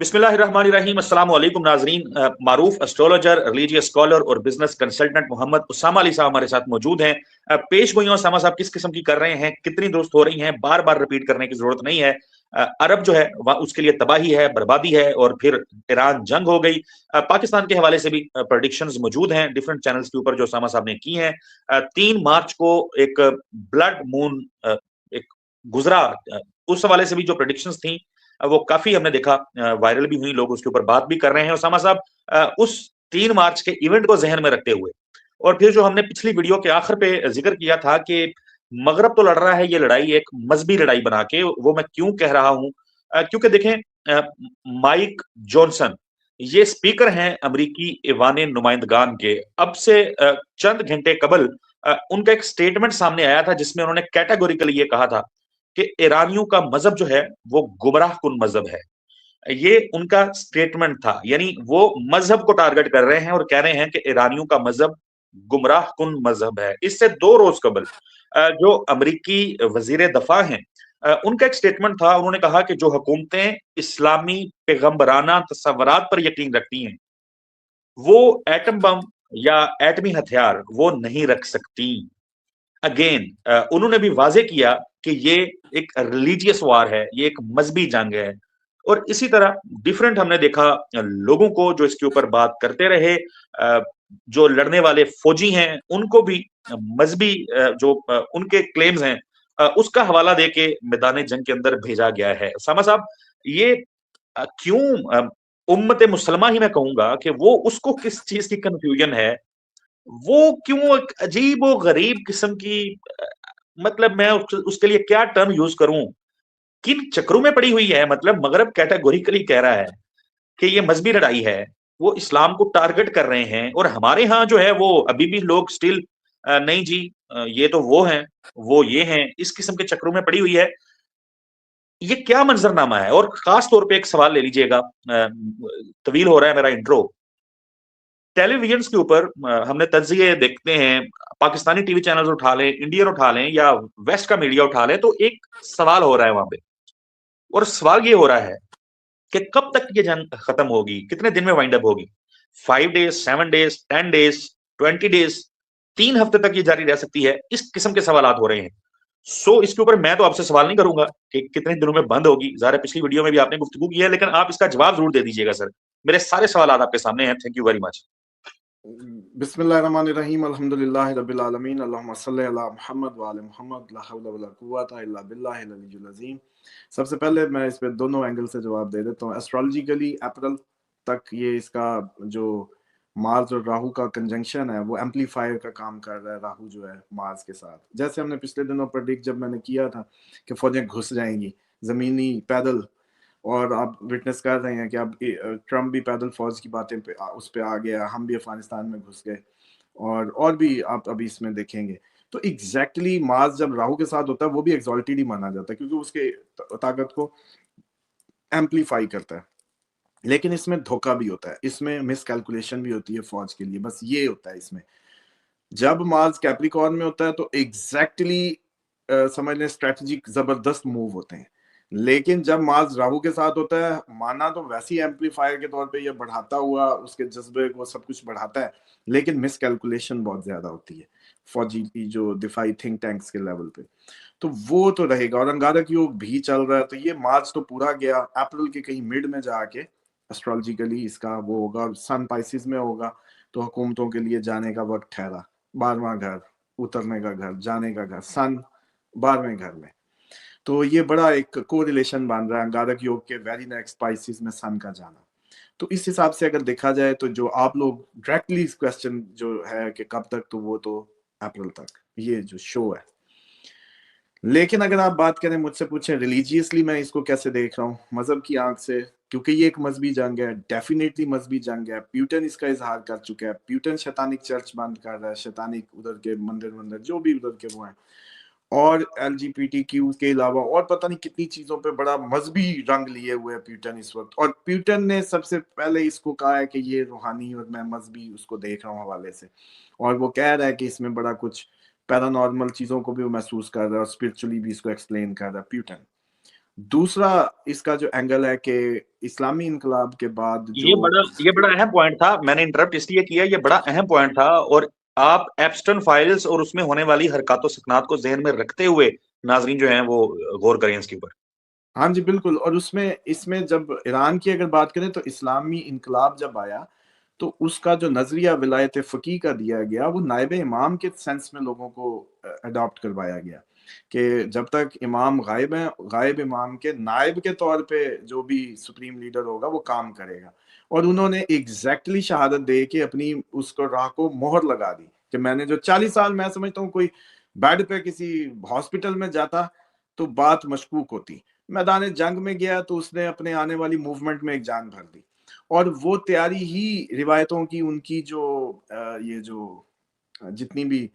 बिस्मिल्लाहिर्रहमानिर्रहीम। अस्सलाम वालेकुम नाजरीन। मारूफ एस्ट्रोलॉजर, रिलीजियस स्कॉलर और बिजनेस कंसल्टेंट मोहम्मद उसामा अली साहब हमारे साथ मौजूद हैं। पेश गोइयां उसामा साहब किस किस्म की कर रहे हैं, कितनी दुरुस्त हो रही हैं, बार बार रिपीट करने की जरूरत नहीं है। अरब जो है उसके लिए तबाही है, बर्बादी है, और फिर ईरान जंग हो गई। पाकिस्तान के हवाले से भी प्रेडिक्शंस मौजूद हैं डिफरेंट चैनल्स के ऊपर जो उसामा साहब ने की हैं। 3 मार्च को एक ब्लड मून एक गुजरा, उस हवाले से भी जो प्रेडिक्शंस थी वो काफी हमने देखा, वायरल भी हुई, लोग उसके ऊपर बात भी कर रहे हैं। उसामा साहब, उस 3 मार्च के इवेंट को जहन में रखते हुए, और फिर जो हमने पिछली वीडियो के आखिर पे जिक्र किया था कि मगरब तो लड़ रहा है ये लड़ाई एक मजहबी लड़ाई बना के, वो मैं क्यों कह रहा हूं? क्योंकि देखें, माइक जॉनसन ये स्पीकर हैं अमरीकी ऐवान नुमाइंदगान के। अब से चंद घंटे कबल उनका एक स्टेटमेंट सामने आया था जिसमें उन्होंने कैटेगोरिकली ये कहा था कि ईरानियों का मजहब जो है वो गुमराह कुन मजहब है। ये उनका स्टेटमेंट था, यानी वो मजहब को टारगेट कर रहे हैं और कह रहे हैं कि ईरानियों का मजहब गुमराह कुन मजहब है। इससे 2 रोज कबल जो अमरीकी वजीर दफा हैं, उनका एक स्टेटमेंट था। उन्होंने कहा कि जो हुकूमतें इस्लामी पैगम्बराना तस्वरात पर यकीन रखती हैं वो एटम बम या एटमी हथियार वो नहीं रख सकती। अगेन उन्होंने भी वाजे किया कि ये एक रिलीजियस वार है, ये एक मजहबी जंग है। और इसी तरह डिफरेंट हमने देखा लोगों को जो इसके ऊपर बात करते रहे। जो लड़ने वाले फौजी हैं उनको भी मजहबी जो उनके क्लेम्स हैं उसका हवाला देके मैदान जंग के अंदर भेजा गया है। उसामा साहब, ये क्यों उम्मत मुसलमा ही मैं कहूंगा कि वो उसको किस चीज की कंफ्यूजन है, वो क्यों एक अजीब और गरीब किस्म की, मतलब मैं उसके लिए क्या टर्म यूज करूं, किन चक्रों में पड़ी हुई है। मतलब मगरब कैटेगोरिकली कह रहा है कि ये मजहबी लड़ाई है, वो इस्लाम को टारगेट कर रहे हैं, और हमारे यहाँ जो है वो अभी भी लोग स्टिल नहीं जी, ये तो वो हैं, वो ये हैं, इस किस्म के चक्रों में पड़ी हुई है। ये क्या मंजरनामा है? और खास तौर पे एक सवाल ले लीजिएगा, तवील हो रहा है मेरा इंट्रो। टेलीविजन के ऊपर हमने तज्जिए देखते हैं, पाकिस्तानी टीवी चैनल उठा लें, इंडियन उठा लें, या वेस्ट का मीडिया उठा लें, तो एक सवाल हो रहा है वहां पे, और सवाल ये हो रहा है कि कब तक ये जंग खत्म होगी, कितने दिन में वाइंड अप होगी? 5 डेज, 7 डेज, 10 डेज, 20 डेज, 3 हफ्ते तक ये जारी रह सकती है? इस किस्म के सवाल हो रहे हैं। इसके ऊपर मैं तो आपसे सवाल नहीं करूंगा कि कितने दिनों में बंद होगी, ज़ाहिर है पिछली वीडियो में भी आपने गुफ्तगू की है, लेकिन आप इसका जवाब जरूर दे दीजिएगा सर। मेरे सारे सवाल आपके सामने हैं। Thank you very much. बिस्मिल्लाहिर्रहमानिर्रहीम, अल्हम्दुलिल्लाहि रब्बिल आलमीन, अल्लाहुम्मा सल्लि अला मुहम्मद व आले मुहम्मद, ला हौला वला कुव्वता इल्ला बिल्लाहिल अलिय्युल अज़ीम। सबसे पहले मैं इस पे दोनों एंगल से जवाब दे देता हूँ। एस्ट्रोलॉजिकली अप्रैल तक ये इसका जो मार्स और राहु का कंजंक्शन है वो एम्पलीफायर का काम कर रहा है। राहु जो है मार्स के साथ, जैसे हमने पिछले दिनों प्रेडिक्ट जब मैंने किया था कि फौजें घुस जाएंगी जमीनी पैदल, और आप विटनेस कर रहे हैं कि अब ट्रम्प भी पैदल फौज की बातें पे उस पे आ गया, हम भी अफगानिस्तान में घुस गए, और भी आप अभी इसमें देखेंगे। तो एग्जैक्टली मार्स जब राहु के साथ होता है वो भी एक्सॉल्टेड ही माना जाता है क्योंकि उसके ताकत को एम्पलीफाई करता है। लेकिन इसमें धोखा भी होता है, इसमें मिस कैलकुलेशन भी होती है फौज के लिए। बस ये होता है इसमें, जब मार्स कैप्रिकॉर्न में होता है तो एग्जैक्टली समझ लें स्ट्रेटजिक जबरदस्त मूव होते हैं। लेकिन जब मार्स राहु के साथ होता है, माना तो वैसे ही एम्पलीफायर के तौर पे ये बढ़ाता हुआ उसके जज्बे को सब कुछ बढ़ाता है, लेकिन मिस कैलकुलेशन बहुत ज्यादा होती है फौजी की जो दिफाई थिंक टैंक्स के लेवल पे। तो वो तो रहेगा, और अंगारक योग भी चल रहा है, तो ये मार्च तो पूरा गया। अप्रैल के कहीं मिड में जाके एस्ट्रोलॉजिकली इसका वो होगा, सन पाइसिस में होगा, तो हुकूमतों के लिए जाने का वक्त ठहरा। 12वां घर, उतरने का घर, जाने का घर, सन 12वें घर में। तो ये बड़ा एक को रिलेशन बन रहा है अंगारक योग के वेरी नेक्स्ट स्पाइसिस में सन का जाना। तो इस हिसाब से अगर देखा जाए तो जो आप लोग डायरेक्टली इस क्वेश्चन जो है कि कब तक, तो वो तो अप्रैल तक ये जो शो है। लेकिन अगर आप बात करें, मुझसे पूछें रिलीजियसली मैं इसको कैसे देख रहा हूँ मजहब की आंख से, क्योंकि ये एक मजहबी जंग है, डेफिनेटली मजहबी जंग है। प्यूटन इसका इजहार कर चुका है, प्यूटन शैतानिक चर्च बंद कर रहा है, शैतानिक उधर के मंदिर जो भी उधर के वो हैं, और LGBTQ के अलावा और पता नहीं कितनी चीजों पे बड़ा मजहबी रंग लिए हुए है प्यूटन इस वक्त। और प्यूटन ने सबसे पहले इसको कहा है कि ये रूहानी और मैं मजहबी उसको देख रहा हूँ हवाले से, और वो कह रहा है कि इसमें बड़ा कुछ पैरानॉर्मल चीजों को भी वो महसूस कर रहा है और स्पिरिचुअली भी इसको एक्सप्लेन कर रहा है प्यूटन। दूसरा इसका जो एंगल है कि इस्लामी इनकलाब के बाद जो ये बड़ा अहम पॉइंट था, मैंने इंटरप्ट इसलिए किया, ये बड़ा अहम पॉइंट था। और आप एप्स्टन फाइल्स और उसमें होने वाली हरकत सकनात को जहन में रखते हुए नाजरीन जो हैं वो गौर करें इसके ऊपर। हाँ जी बिल्कुल। और उसमें इसमें जब ईरान की अगर बात करें तो इस्लामी इनकलाब जब आया तो उसका जो नजरिया विलायत फ़कीह का दिया गया वो नायब इमाम के सेंस में लोगों को अडॉप्ट करवाया गया कि जब तक इमाम गायब है, गायब इमाम के नायब के तौर पे जो भी सुप्रीम लीडर होगा वो काम करेगा। और उन्होंने एग्जैक्टली शहादत दे के अपनी उसको राह को मोहर लगा दी कि मैंने जो 40 साल, मैं समझता हूँ कोई बेड पे किसी हॉस्पिटल में जाता तो बात मशकूक होती, मैदान जंग में गया तो उसने अपने आने वाली मूवमेंट में एक जान भर दी। और वो तैयारी ही रिवायतों की, उनकी जो ये जो जितनी भी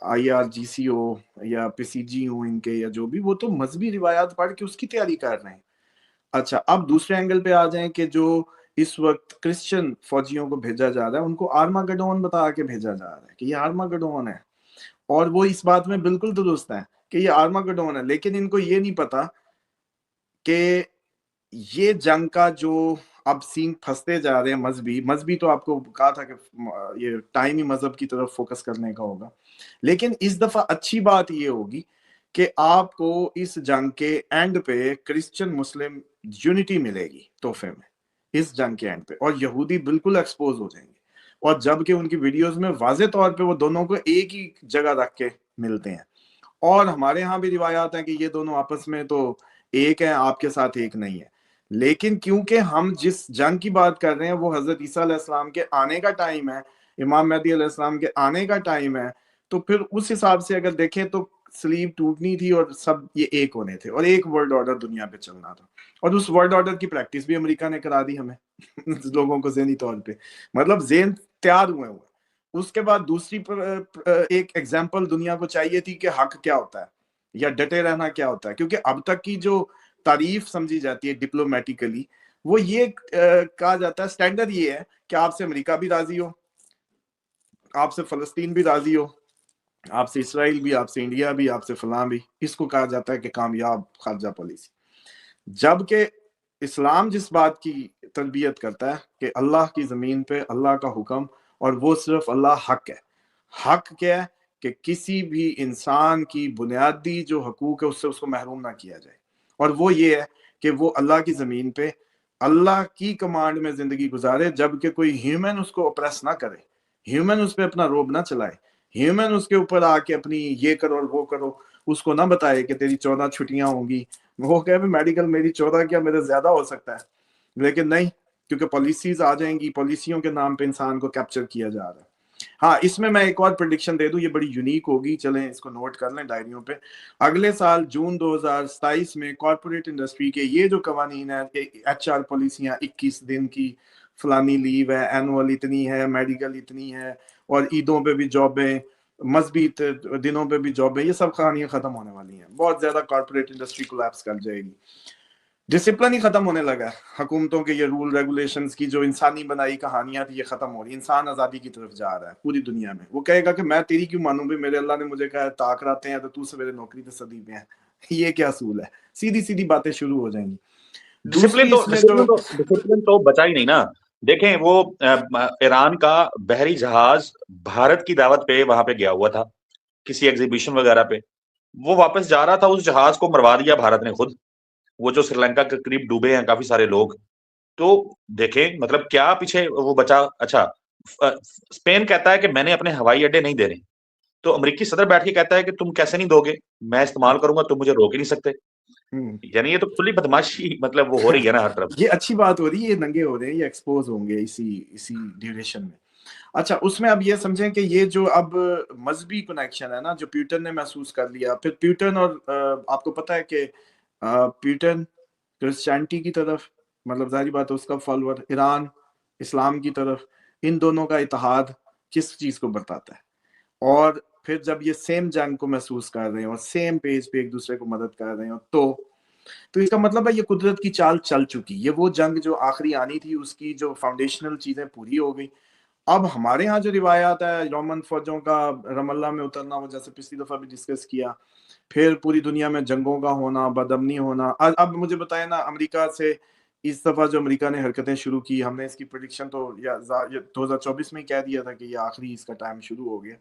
IRGC हो या PCG हो इनके या जो भी, वो तो मजहबी रिवायात पढ़ के उसकी तैयारी कर रहे हैं। अच्छा, अब दूसरे एंगल पे आ जाएं कि जो इस वक्त क्रिश्चियन फौजियों को भेजा जा रहा है उनको आर्मागेडोन बता के भेजा जा रहा है कि ये आर्मागेडोन है, और वो इस बात में बिल्कुल दुरुस्त है कि ये आर्मागेडोन है। लेकिन इनको ये नहीं पता कि ये जंग का जो अब सीन फंसते जा रहे हैं मजहबी मजहबी तो आपको कहा था कि ये टाइम ही मजहब की तरफ फोकस करने का होगा। लेकिन इस दफा अच्छी बात ये होगी कि आपको इस जंग के एंड पे क्रिश्चियन मुस्लिम यूनिटी मिलेगी तोहफे में, इस जंग के एंड पे, और यहूदी बिल्कुल एक्सपोज हो जाएंगे। और जबकि उनकी वीडियोस में वाजे तौर पे वो दोनों को एक ही जगह रख के मिलते हैं। और हमारे यहाँ भी रिवायात हैं कि ये दोनों आपस में तो एक है, आपके साथ एक नहीं है। लेकिन क्योंकि हम जिस जंग की बात कर रहे हैं वो हजरत ईसा अलैहिस्सलाम के आने का टाइम है, इमाम मेहदी अलैहिस्सलाम के आने का टाइम है, तो फिर उस हिसाब से अगर देखें तो स्लीव टूटनी थी और सब ये एक होने थे और एक वर्ल्ड ऑर्डर दुनिया पे चलना था। और उस वर्ल्ड ऑर्डर की प्रैक्टिस भी अमेरिका ने करा दी हमें लोगों को ज़हनी तौर पे, मतलब ज़हन तैयार हुए हुए। उसके बाद दूसरी एक एग्जाम्पल दुनिया को चाहिए थी कि हक क्या होता है या डटे रहना क्या होता है, क्योंकि अब तक की जो तारीफ समझी जाती है डिप्लोमेटिकली वो ये कहा जाता है, स्टैंडर्ड ये है कि आपसे अमेरिका भी राजी हो, आपसे फलस्तीन भी राजी हो, आपसे इसराइल भी, आपसे इंडिया भी, आपसे फलां भी। इसको कहा जाता है कि कामयाब खारजा पॉलिसी। जबकि इस्लाम जिस बात की तरबियत करता है कि अल्लाह की ज़मीन पे अल्लाह का हुक्म, और वो सिर्फ अल्लाह हक है। हक क्या है कि किसी भी इंसान की बुनियादी जो हकूक है उससे उसको महरूम ना किया जाए, और वो ये है कि वो अल्लाह की ज़मीन पे अल्लाह की कमांड में ज़िंदगी गुजारे, जबकि कोई ह्यूमन उसको ऑप्रेस ना करे, ह्यूमन उस पर अपना रोब ना चलाए, ह्यूमन उसके ऊपर आके अपनी ये करो और वो करो, उसको ना बताए कि तेरी 14 छुट्टियां होंगी। वो कहे मेडिकल मेरी 14 क्या, मेरे ज्यादा हो सकता है। लेकिन नहीं, क्योंकि पॉलिसीज आ जाएंगी, पॉलिसियों के नाम पे इंसान को कैप्चर किया जा रहा है। हाँ, इसमें मैं एक और प्रेडिक्शन दे दूं, ये बड़ी यूनिक होगी, चलें इसको नोट कर लें डायरियों पे। अगले साल जून 2027 में कॉर्पोरेट इंडस्ट्री के ये जो कवानीन है, HR पॉलिसियां 21 दिन की फलानी लीव है, एनुअल इतनी है, मेडिकल इतनी है, और ईदों पे भी जॉबें, मजहबी दिनों पे भी जॉबें, ये सब कहानियां खत्म होने वाली हैं। बहुत ज्यादा कॉर्पोरेट इंडस्ट्री कोलैप्स कर जाएगी, डिसिप्लिन ही खत्म होने लगा है। हुकूमतों के ये रूल रेगुलेशंस की जो इंसानी बनाई कहानियां थी ये खत्म हो रही, इंसान आजादी की तरफ जा रहा है पूरी दुनिया में। वो कहेगा कि मैं तेरी क्यों मानूं भी, मेरे अल्लाह ने मुझे कहा ताक राते हैं तो तू सवेरे नौकरी तो सदी पे है ये क्या असूल है, सीधी सीधी बातें शुरू हो जाएंगी। दूसरी इसमें जो डिसिप्लिन तो बचा ही नहीं ना। देखें वो ईरान का बहरी जहाज भारत की दावत पे वहां पे गया हुआ था किसी एग्जीबिशन वगैरह पे, वो वापस जा रहा था, उस जहाज को मरवा दिया भारत ने खुद। वो जो श्रीलंका के करीब डूबे हैं काफी सारे लोग। तो देखें मतलब क्या पीछे वो बचा। अच्छा, स्पेन कहता है कि मैंने अपने हवाई अड्डे नहीं देने, तो अमेरिकी सदर बैठ के कहता है कि तुम कैसे नहीं दोगे, मैं इस्तेमाल करूंगा, तुम मुझे रोक ही नहीं सकते। यानी ये तो खुली बदमाशी मतलब वो हो रही है ना हर तरफ। ये अच्छी बात हो रही है, ये नंगे हो रहे हैं, ये एक्सपोज होंगे इसी इसी ड्यूरेशन में। अच्छा, उसमें अब ये समझें कि ये जो अब मजहबी कनेक्शन है ना जो प्यूटन ने महसूस कर लिया, फिर प्यूटन और आपको पता है कि प्यूटन क्रिश्चियनिटी की तरफ, मतलब जाहिर बात है उसका फॉलोअर, ईरान इस्लाम की तरफ, इन दोनों का इत्तेहाद किस चीज को बताता है। और फिर जब ये सेम जंग को महसूस कर रहे हो और सेम पेज पे एक दूसरे को मदद कर रहे हो, तो इसका मतलब है ये कुदरत की चाल चल चुकी। ये वो जंग जो आखिरी आनी थी उसकी जो फाउंडेशनल चीजें पूरी हो गई। अब हमारे यहाँ जो रिवायात है रोमन फौजों का रमल्ला में उतरना, वो जैसे पिछली दफा भी डिस्कस किया پھر پوری دنیا میں جنگوں کا ہونا، بدامنی ہونا. اب مجھے بتائیں نا، امریکہ سے اس دفعہ جو امریکہ نے حرکتیں شروع کی، ہم نے اس کی پریڈکشن تو 2024 میں کہہ دیا تھا کہ یہ آخری اس کا ٹائم شروع ہو گیا.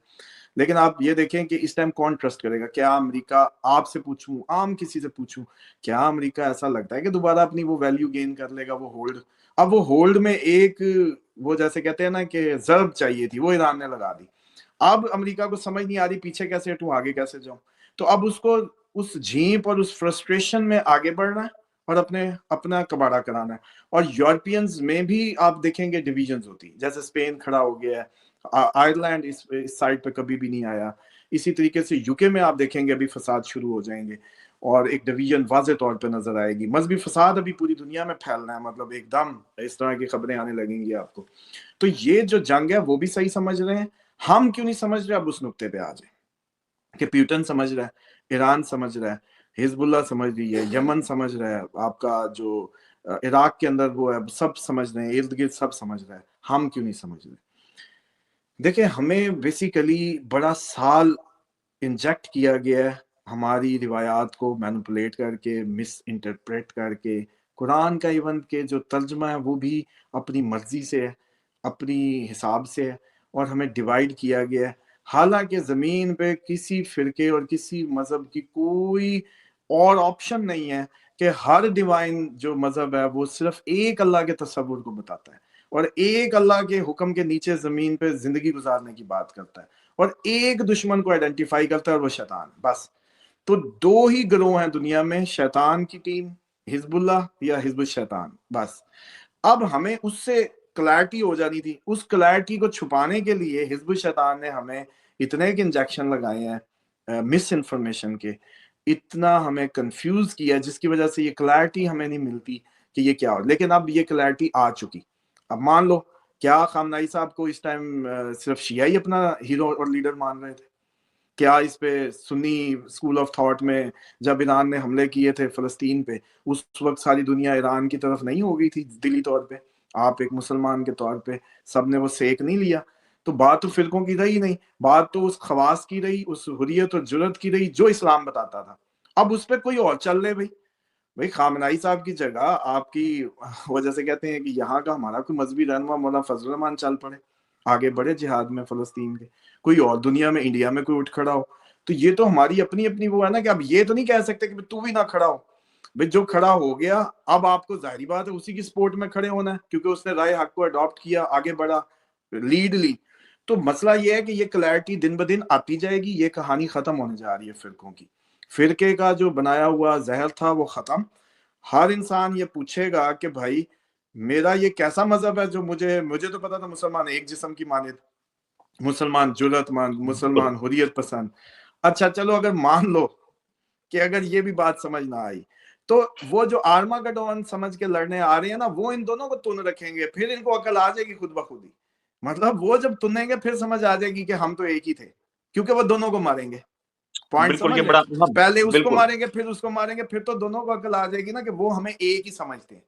لیکن آپ یہ دیکھیں کہ اس ٹائم کون ٹرسٹ کرے گا؟ کیا امریکہ، آپ سے پوچھوں، عام کسی سے پوچھوں، کیا امریکہ ایسا لگتا ہے کہ دوبارہ اپنی وہ ویلیو گین کر لے گا، وہ ہولڈ؟ اب وہ ہولڈ میں ایک، وہ جیسے کہتے ہیں نا کہ ضرب چاہیے تھی، وہ ایران نے لگا دی. اب امریکہ کو سمجھ نہیں آ رہی پیچھے کیسے ہٹوں، آگے کیسے جاؤں. تو اب اس کو اس جھیپ اور اس فرسٹریشن میں آگے بڑھنا ہے اور اپنا کباڑا کرانا ہے. اور یورپینز میں بھی آپ دیکھیں گے ڈویژنز ہوتی، جیسے اسپین کھڑا ہو گیا ہے، آئرلینڈ اس سائڈ پہ کبھی بھی نہیں آیا. اسی طریقے سے یوکے میں آپ دیکھیں گے ابھی فساد شروع ہو جائیں گے اور ایک ڈویژن واضح طور پہ نظر آئے گی. مذہبی فساد ابھی پوری دنیا میں پھیلنا ہے، مطلب ایک دم اس طرح کی خبریں آنے لگیں گی آپ کو. تو یہ جو جنگ ہے وہ بھی صحیح سمجھ رہے ہیں، ہم کیوں نہیں سمجھ رہے؟ اب اس نقطے پہ آ جائیں کہ پیوٹن سمجھ رہا ہے، ایران سمجھ رہا ہے، حزب اللہ سمجھ رہی ہے، یمن سمجھ رہا ہے، آپ کا جو عراق کے اندر وہ ہے، سب سمجھ رہے ہیں، ارد گرد سب سمجھ رہے ہیں، ہم کیوں نہیں سمجھ رہے؟ دیکھیں، ہمیں بیسیکلی بڑا سال انجیکٹ کیا گیا ہے ہماری روایات کو مینپولیٹ کر کے، مس انٹرپریٹ کر کے. قرآن کا ایون کے جو ترجمہ ہے وہ بھی اپنی مرضی سے ہے، اپنی حساب سے ہے، اور ہمیں ڈیوائیڈ کیا گیا ہے. حالانکہ زمین پہ کسی فرقے اور کسی مذہب کی کوئی اور آپشن نہیں ہے کہ ہر ڈیوائن جو مذہب ہے وہ صرف ایک اللہ کے تصور کو بتاتا ہے اور ایک اللہ کے حکم کے نیچے زمین پہ زندگی گزارنے کی بات کرتا ہے اور ایک دشمن کو آئیڈینٹیفائی کرتا ہے اور وہ شیطان. بس تو دو ہی گروہ ہیں دنیا میں، شیطان کی ٹیم حزب اللہ یا حزب الشیطان، بس. اب ہمیں اس سے کلیئرٹی ہو جانی تھی. اس کلیئرٹی کو چھپانے کے لیے حزب الشیطان نے ہمیں اتنے ایک انجیکشن لگائے ہیں مس انفارمیشن کے، اتنا ہمیں کنفیوز کیا جس کی وجہ سے یہ کلیئرٹی ہمیں نہیں ملتی کہ یہ کیا ہو. لیکن اب یہ کلیئرٹی آ چکی. اب مان لو، کیا خامنائی صاحب کو اس ٹائم صرف شیعہ ہی اپنا ہیرو اور لیڈر مان رہے تھے؟ کیا اس پہ سنی اسکول آف تھاٹ میں جب ایران نے حملے کیے تھے فلسطین پہ، اس وقت ساری دنیا ایران کی طرف نہیں ہو گئی تھی دلی طور پہ؟ آپ ایک مسلمان کے طور پہ سب نے وہ سیک نہیں لیا؟ تو بات تو فرقوں کی رہی نہیں، بات تو اس خواص کی رہی، اس حریت اور جرت کی رہی جو اسلام بتاتا تھا. اب اس پہ کوئی اور چل لے بھائی خامنائی صاحب کی جگہ آپ کی وجہ سے کہتے ہیں کہ یہاں کا ہمارا کوئی مذہبی رہنما مولانا فضل الرحمان چل پڑے، آگے بڑھے جہاد میں فلسطین کے، کوئی اور دنیا میں انڈیا میں کوئی اٹھ کھڑا ہو. تو یہ تو ہماری اپنی اپنی وہ ہے نا کہ اب یہ تو نہیں کہہ سکتے کہ تو بھی نہ کھڑا ہو. بھائی جو کھڑا ہو گیا اب آپ کو ظاہری بات ہے اسی کی سپورٹ میں کھڑے ہونا ہے، کیونکہ اس نے رائے حق کو اڈاپٹ کیا، آگے بڑھا، لیڈ لی. تو مسئلہ یہ ہے کہ یہ کلیئرٹی دن بدن آتی جائے گی، یہ کہانی ختم ہونے جا رہی ہے فرقوں کی. فرقے کا جو بنایا ہوا زہر تھا وہ ختم. ہر انسان یہ پوچھے گا کہ بھائی میرا یہ کیسا مذہب ہے جو مجھے تو پتا تھا مسلمان ایک جسم کی مانند، مسلمان جرت مند، مسلمان حریت پسند. اچھا چلو اگر مان لو کہ اگر یہ بھی بات سمجھ نہ آئی تو وہ جو آرماگڈون سمجھ کے لڑنے آ رہے ہیں نا، وہ ان دونوں کو تن رکھیں گے، پھر ان کو عقل آ جائے گی خود بخود ہی. مطلب وہ جب تنیں گے پھر سمجھ آ جائے گی کہ ہم تو ایک ہی تھے، کیونکہ وہ دونوں کو ماریں گے. پوائنٹ بالکل، سمجھ یہ رہے؟ بڑا پہلے اس کو بالکل ماریں گے پھر اس کو ماریں گے، پھر تو دونوں کو عقل آ جائے گی نا کہ وہ ہمیں ایک ہی سمجھتے ہیں،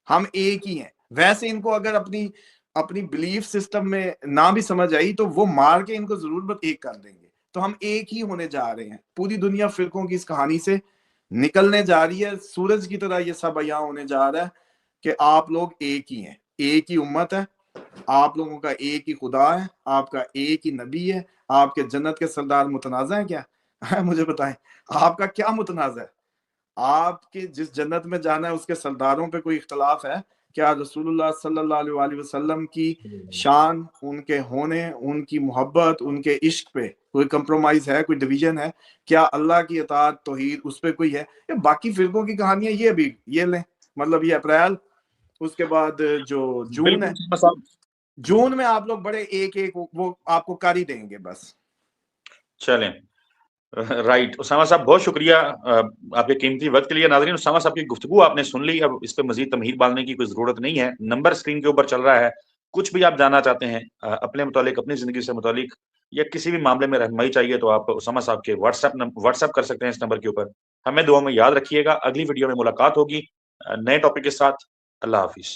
ہم ایک ہی ہیں. ویسے ان کو اگر اپنی بلیف سسٹم میں نہ بھی سمجھ آئی تو وہ مار کے ان کو ضرور بت ایک کر دیں گے. تو ہم ایک ہی ہونے جا رہے ہیں. پوری دنیا فرقوں کی اس کہانی سے نکلنے جا رہی ہے. سورج کی طرح یہ سب عیاں ہونے جا رہا ہے کہ آپ لوگ ایک ہی ہیں، ایک ہی امت ہے، آپ لوگوں کا ایک ہی خدا ہے، آپ کا ایک ہی نبی ہے. آپ کے جنت کے سردار متنازع ہیں کیا؟ مجھے بتائیں آپ کا کیا متنازع ہے؟ آپ کے جس جنت میں جانا ہے اس کے سرداروں پہ کوئی اختلاف ہے کیا؟ رسول اللہ صلی اللہ علیہ وسلم کی شان، ان کے ہونے، ان کی محبت، ان کے عشق پہ کوئی کمپرومائز ہے؟ کوئی ڈویژن ہے کیا؟ اللہ کی اطاعت توحید اس پہ کوئی ہے؟ باقی فرقوں کی کہانیاں یہ بھی یہ لیں، مطلب یہ اپریل، اس کے بعد جو جون ہے، بالکل جون میں آپ لوگ بڑے ایک وہ آپ کو کر ہی دیں گے بس. چلیں رائٹ. اسامہ صاحب بہت شکریہ آپ کے قیمتی وقت کے لیے. ناظرین، اسامہ صاحب کی گفتگو آپ نے سن لی، اب اس پہ مزید تمہید باندھنے کی کوئی ضرورت نہیں ہے. نمبر اسکرین کے اوپر چل رہا ہے، کچھ بھی آپ جاننا چاہتے ہیں اپنے متعلق، اپنی زندگی سے متعلق، یا کسی بھی معاملے میں رہنمائی چاہیے تو آپ اسامہ صاحب کے واٹس ایپ کر سکتے ہیں اس نمبر کے اوپر. ہمیں دعا میں یاد رکھیے گا. اگلی ویڈیو میں ملاقات ہوگی نئے ٹاپک کے ساتھ. اللہ حافظ.